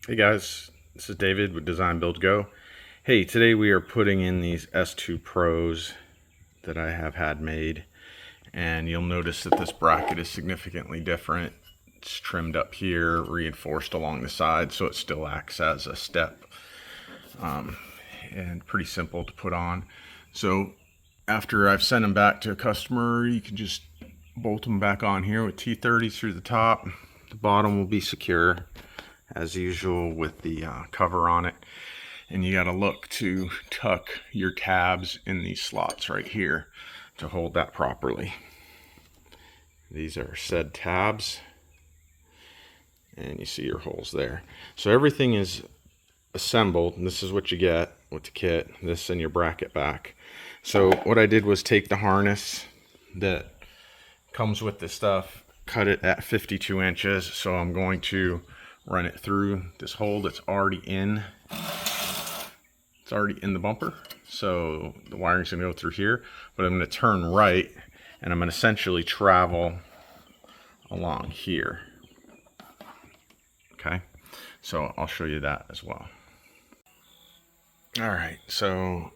Hey guys, this is David with Design Build Go. Hey, today we are putting in these S2 Pros that I have had made, and you'll notice that this bracket is significantly different. It's trimmed up here, reinforced along the side, so it still acts as a step, and pretty simple to put on. So after I've sent them back to a customer, you can just bolt them back on here with T30s through the top. The bottom will be secure as usual with the cover on it, and you got to look to tuck your tabs in these slots right here to hold that properly. These are said tabs, and you see your holes there. So everything is assembled, and this is what you get with the kit, this and your bracket back. So what I did was take the harness that comes with this stuff, cut it at 52 inches. So I'm going to run it through this hole that's already in. It's already in the bumper, so the wiring's gonna go through here, but I'm gonna turn right and I'm gonna essentially travel along here. Okay, so I'll show you that as well. All right, so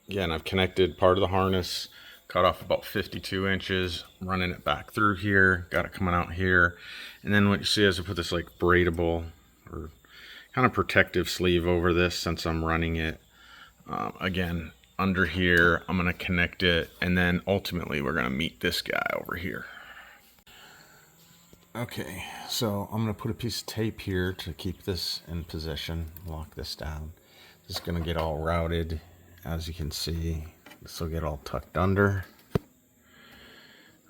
again, I've connected part of the harness, cut off about 52 inches, running it back through here, got it coming out here. And then what you see is I put this like braidable or kind of protective sleeve over this since I'm running it. Again, under here, I'm gonna connect it, and then ultimately we're gonna meet this guy over here. Okay, so I'm gonna put a piece of tape here to keep this in position, lock this down. This is gonna get all routed. As you can see, this will get all tucked under.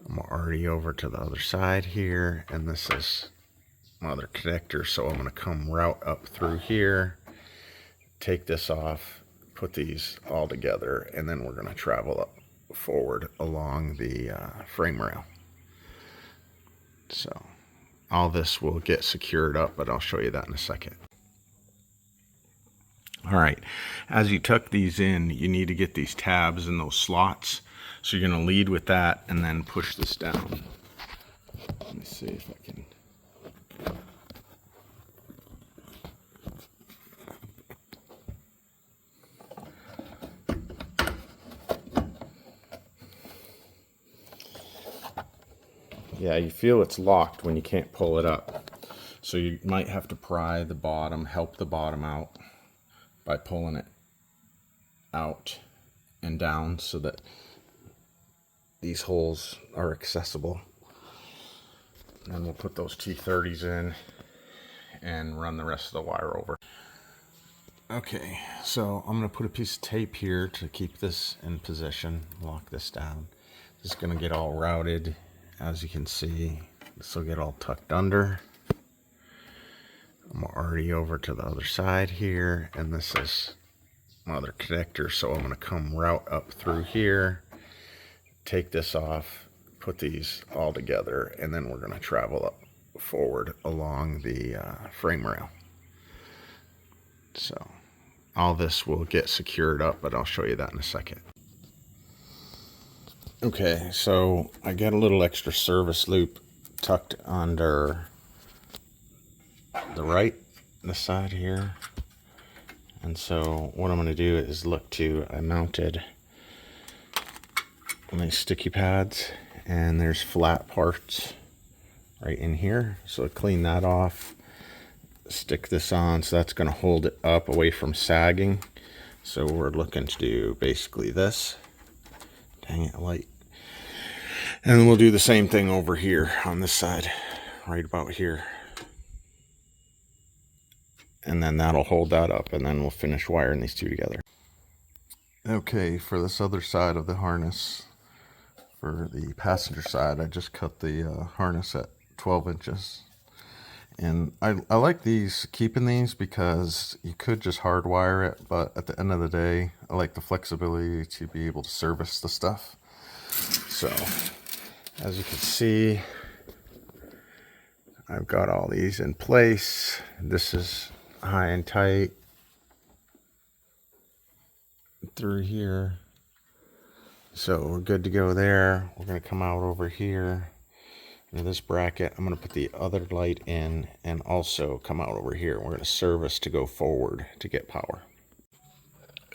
I'm already over to the other side here, and this is my other connector, so I'm going to come route up through here, take this off, put these all together, and then we're going to travel up forward along the frame rail. So all this will get secured up, but I'll show you that in a second. All right, as you tuck these in, you need to get these tabs in those slots. So you're going to lead with that and then push this down. Let me see if I can. Yeah, you feel it's locked when you can't pull it up. So you might have to pry the bottom, help the bottom out by pulling it out and down so that these holes are accessible. And we'll put those T30s in and run the rest of the wire over. Okay, so I'm going to put a piece of tape here to keep this in position, lock this down. This is going to get all routed. As you can see, this will get all tucked under. I'm already over to the other side here, and this is my other connector, so I'm going to come route up through here, take this off, put these all together, and then we're going to travel up forward along the frame rail. So all this will get secured up, but I'll show you that in a second. Okay, so I got a little extra service loop tucked under the right, the side here. And so what I'm going to do is look to, I mounted my sticky pads, and there's flat parts right in here. So I clean that off, stick this on, so that's going to hold it up away from sagging. So we're looking to do basically this. Dang it, light. And then we'll do the same thing over here on this side, right about here. And then that'll hold that up, and then we'll finish wiring these two together. Okay, for this other side of the harness, for the passenger side, I just cut the harness at 12 inches. And I like keeping these because you could just hardwire it, but at the end of the day, I like the flexibility to be able to service the stuff. So, as you can see, I've got all these in place. This is high and tight through here. So we're good to go there. We're going to come out over here. Into this bracket. I'm going to put the other light in and also come out over here. We're going to service to go forward to get power.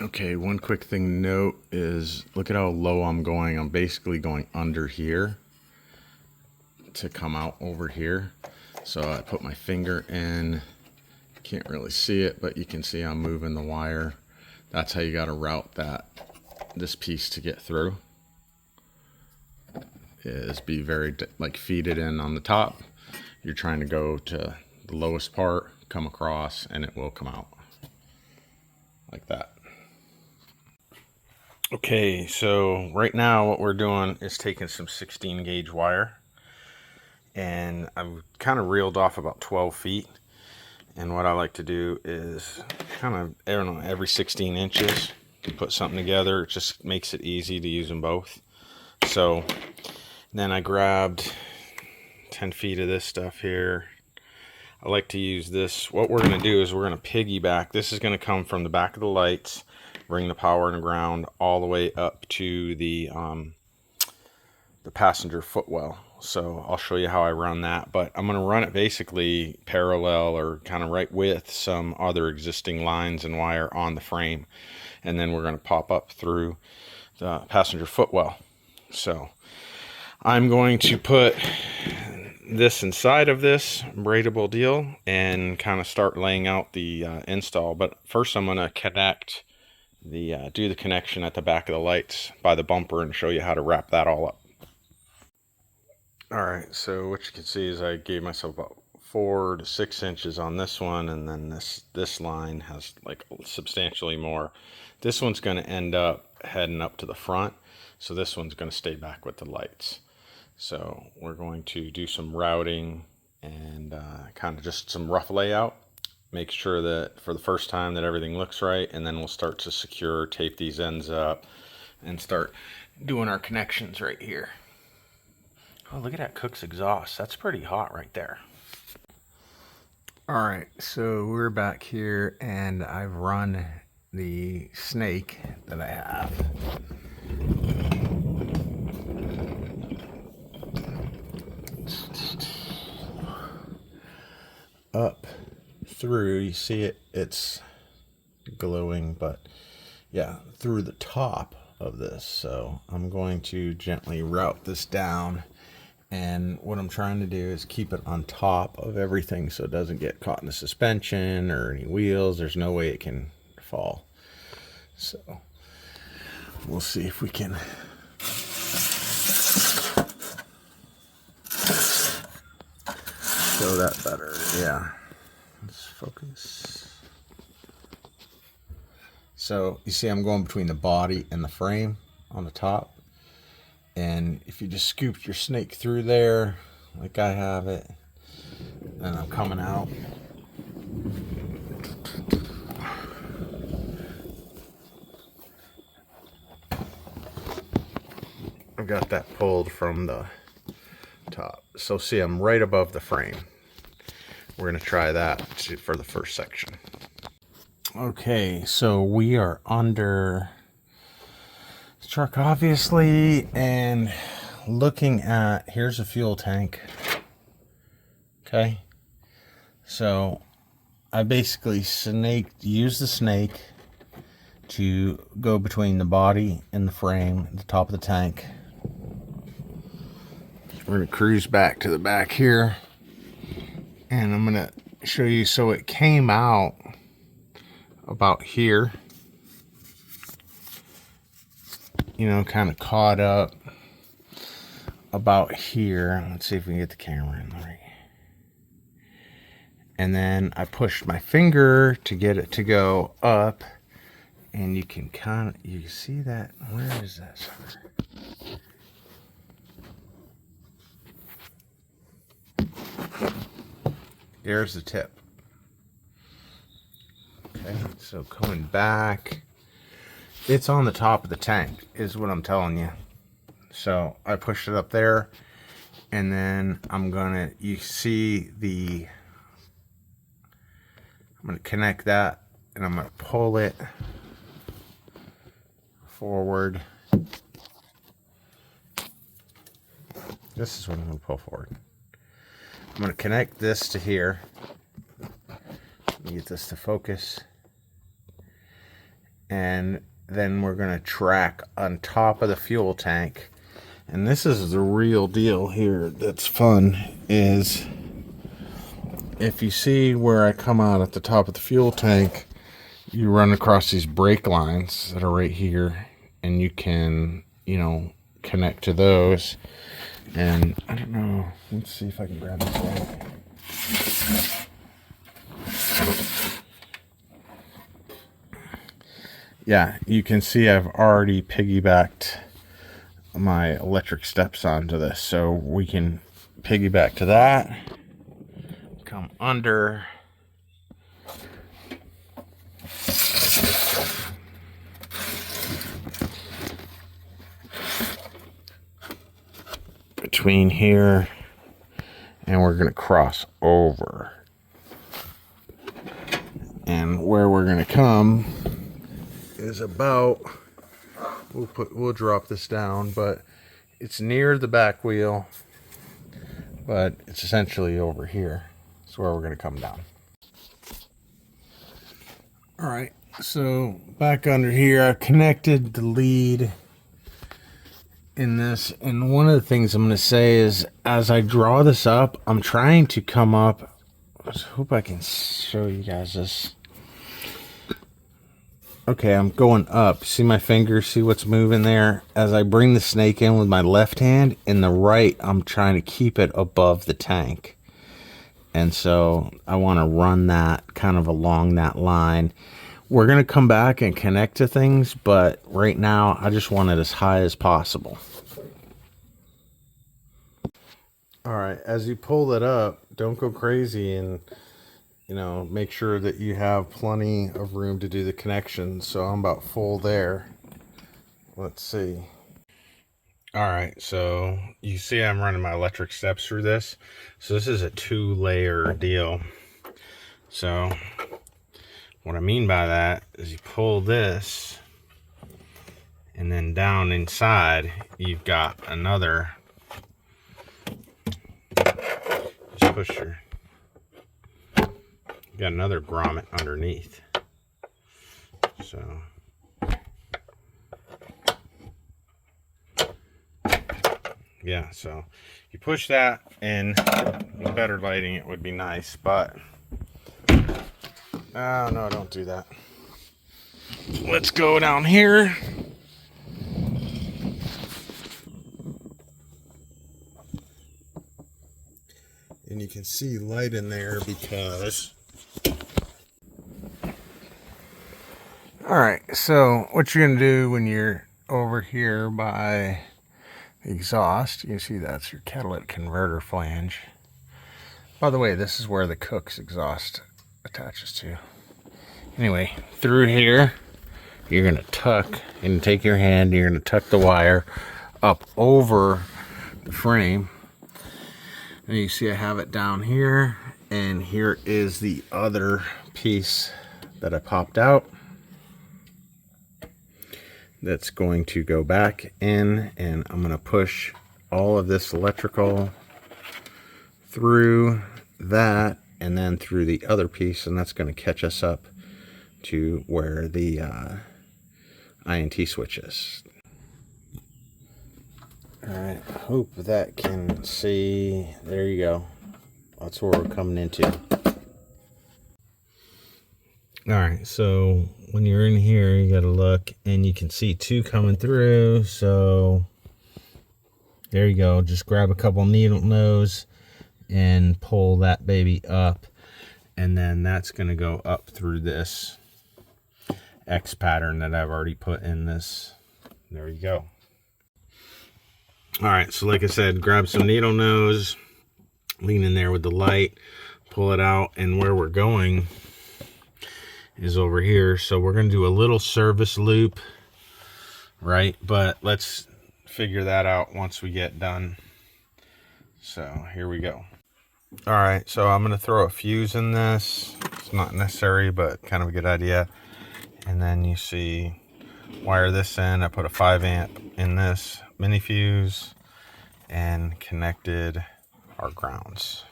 Okay, one quick thing to note is look at how low I'm going. I'm basically going under here to come out over here. So I put my finger in. Can't really see it, but you can see I'm moving the wire. That's how you got to route this piece to get through. Is be very like feed it in on the top. You're trying to go to the lowest part, come across, and it will come out like that. Okay, so right now what we're doing is taking some 16 gauge wire, and I've kind of reeled off about 12 feet. And what I like to do is kind of, I don't know, every 16 inches, you put something together. It just makes it easy to use them both. So then I grabbed 10 feet of this stuff here. I like to use this. What we're going to do is we're going to piggyback. This is going to come from the back of the lights, bring the power and the ground all the way up to the passenger footwell. So I'll show you how I run that, but I'm going to run it basically parallel or kind of right with some other existing lines and wire on the frame. And then we're going to pop up through the passenger footwell. So I'm going to put this inside of this braidable deal and kind of start laying out the install. But first I'm going to connect do the connection at the back of the lights by the bumper and show you how to wrap that all up. All right, so what you can see is I gave myself about 4 to 6 inches on this one, and then this line has like substantially more. This one's going to end up heading up to the front, so this one's going to stay back with the lights. So we're going to do some routing and kind of just some rough layout. Make sure that for the first time that everything looks right, and then we'll start to secure, tape these ends up, and start doing our connections right here. Oh, look at that cook's exhaust. That's pretty hot right there. All right, so we're back here, and I've run the snake that I have. Up through, you see it's glowing, but yeah, through the top of this. So I'm going to gently route this down. And what I'm trying to do is keep it on top of everything so it doesn't get caught in the suspension or any wheels. There's no way it can fall. So we'll see if we can show that better. Yeah, let's focus. So you see I'm going between the body and the frame on the top. And if you just scoop your snake through there, like I have it, then I'm coming out. I've got that pulled from the top. So see, I'm right above the frame. We're going to try that for the first section. Okay, so we are under truck obviously, and looking at, here's a fuel tank. Okay, so I basically use the snake to go between the body and the frame, the top of the tank. We're gonna cruise back to the back here, and I'm gonna show you. So it came out about here, you know, kind of caught up about here. Let's see if we can get the camera in right. And then I pushed my finger to get it to go up, and you can you see that. Where is that sucker? There's the tip. Okay, so coming back, it's on the top of the tank, is what I'm telling you. So I pushed it up there, and then I'm gonna connect that, and I'm gonna pull it forward. This is what I'm gonna pull forward. I'm going to connect this to here. Get this to focus. And then we're going to track on top of the fuel tank. And this is the real deal here that's fun, is if you see where I come out at the top of the fuel tank, you run across these brake lines that are right here, and you can, you know, connect to those. And I don't know, let's see if I can grab this out. Yeah, you can see I've already piggybacked my electric steps onto this, so we can piggyback to that, come under, between here, and we're going to cross over. And where we're going to come is about, we'll drop this down, but it's near the back wheel, but it's essentially over here. That's where we're going to come down. All right, so back under here, I've connected the lead in this, and one of the things I'm going to say is, as I draw this up, I'm trying to come up, I hope I can show you guys this. Okay, I'm going up. See my finger? See what's moving there? As I bring the snake in with my left hand, in the right, I'm trying to keep it above the tank. And so I want to run that kind of along that line. We're going to come back and connect to things, but right now I just want it as high as possible. All right, as you pull it up, don't go crazy, and you know, make sure that you have plenty of room to do the connections. So I'm about full there. Let's see. All right, so you see I'm running my electric steps through this. So this is a 2-layer deal. So what I mean by that is you pull this, and then down inside you've got another, just push your, got another grommet underneath. So yeah, so you push that, and with better lighting it would be nice, but oh no, don't do that. Let's go down here. And you can see light in there because, all right, so what you're gonna do when you're over here by the exhaust, you can see that's your catalytic converter flange. By the way, this is where the cook's exhaust attaches to. Anyway, through here, you're gonna tuck, and take your hand, you're gonna tuck the wire up over the frame. And you see I have it down here, and here is the other piece that I popped out. That's going to go back in, and I'm going to push all of this electrical through that, and then through the other piece, and that's going to catch us up to where the INT switch is. Alright, hope that can see. There you go. That's where we're coming into. Alright, so when you're in here, you gotta look, and you can see 2 coming through. So there you go. Just grab a couple needle nose and pull that baby up, and then that's gonna go up through this X pattern that I've already put in this. There you go. All right, so like I said, grab some needle nose, lean in there with the light, pull it out, and where we're going is over here. So we're going to do a little service loop, right? But let's figure that out once we get done. So here we go. All right, so I'm going to throw a fuse in this. It's not necessary, but kind of a good idea. And then you see, wire this in. I put a 5 amp in this mini fuse and connected our grounds.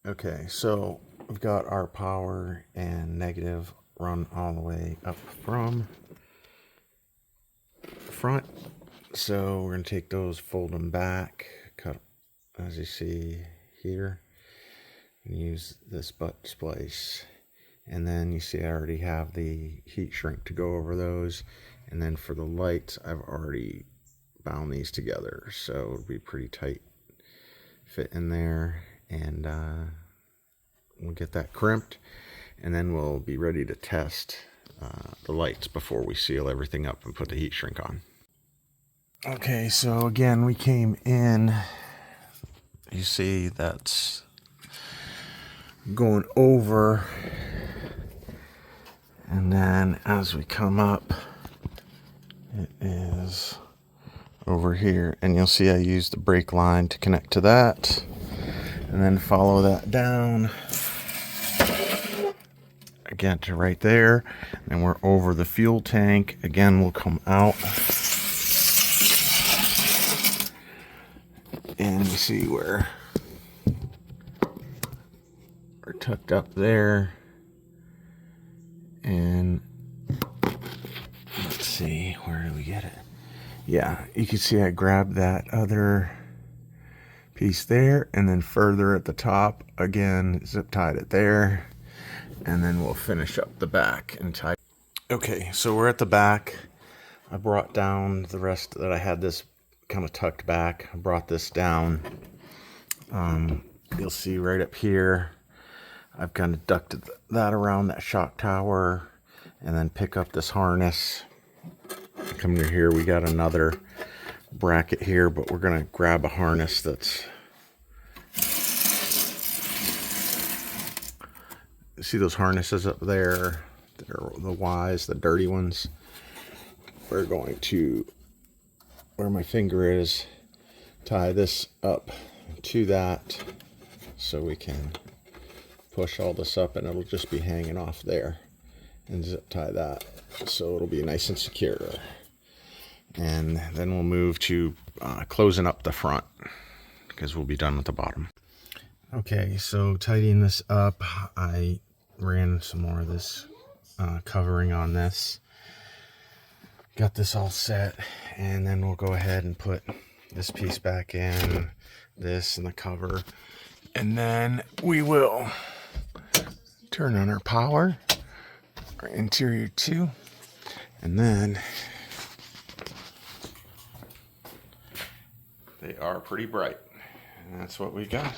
Okay, so we've got our power and negative run all the way up from the front. So we're going to take those, fold them back, cut as you see here, and use this butt splice. And then you see I already have the heat shrink to go over those. And then for the lights, I've already bound these together, so it'll be pretty tight fit in there. And we'll get that crimped, and then we'll be ready to test the lights before we seal everything up and put the heat shrink on. Okay, so again, we came in. You see that's going over, and then as we come up, it is over here, and you'll see I used the brake line to connect to that, and then follow that down again to right there, and we're over the fuel tank. Again, we'll come out, and you see where we're tucked up there. And let's see, where do we get it? Yeah, you can see I grabbed that other piece there, and then further at the top, again, zip tied it there, and then we'll finish up the back and tie. Okay, so we're at the back. I brought down the rest that I had this kind of tucked back. I brought this down. You'll see right up here, I've kind of ducted that around that shock tower, and then pick up this harness. Come to here, we got another bracket here, but we're gonna grab a harness that's, see those harnesses up there? They're the Ys, the dirty ones. We're going to, where my finger is, tie this up to that so we can push all this up, and it'll just be hanging off there, and zip tie that so it'll be nice and secure. And then we'll move to closing up the front, because we'll be done with the bottom. Okay, so tidying this up, I ran some more of this covering on this, got this all set, and then we'll go ahead and put this piece back in, this and the cover, and then we will turn on our power, our interior too, and then they are pretty bright, and that's what we got.